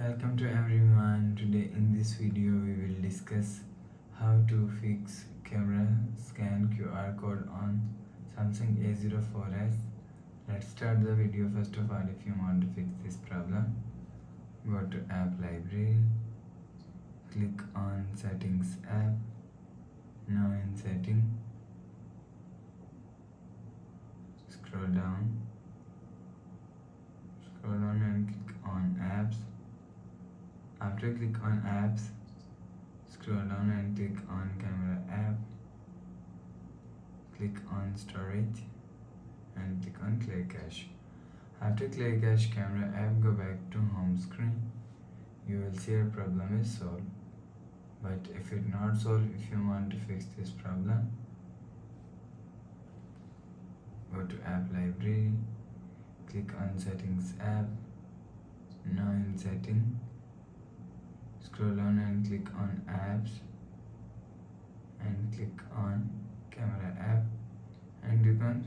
Welcome to everyone. Today in this video we will discuss how to fix camera scan QR code on Samsung A04S. Let's start the video. First of all, if you want to fix this problem, go to app library, click on settings app. Now in setting, scroll down and click on apps. After click on apps, scroll down and click on camera app. Click on storage and click on clear cache. After clear cache camera app, go back to home screen. You will see your problem is solved. But if it not solved, if you want to fix this problem, go to app library, click on settings app. Now in setting, scroll down and click on apps and click on camera app and click on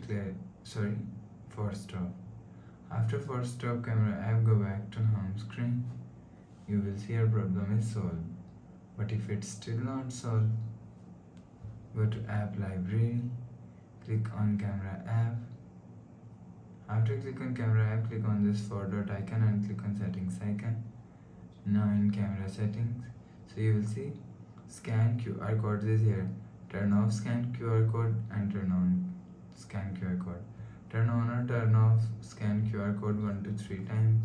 force stop. After force stop camera app, go back to home screen. You will see your problem is solved. But if it's still not solved, go to app library, click on camera app. After click on camera app, click on this 4-dot icon and click on settings icon. Now in camera settings, so you will see scan QR code is here. Turn off scan QR code and turn on scan QR code. Turn on or turn off scan QR code 1 to 3 times.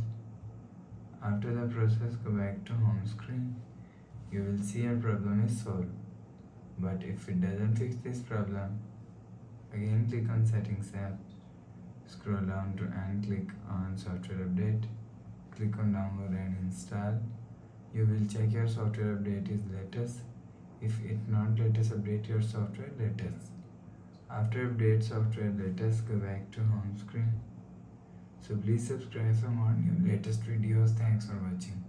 After the process, go back to home screen. You will see your problem is solved. But if it doesn't fix this problem, again click on settings app. Scroll down to and click on software update. Click on download and install. You will check your software update is latest. If it not latest, update your software latest. After update software latest, go back to home screen. So please subscribe for more new latest videos. Thanks for watching.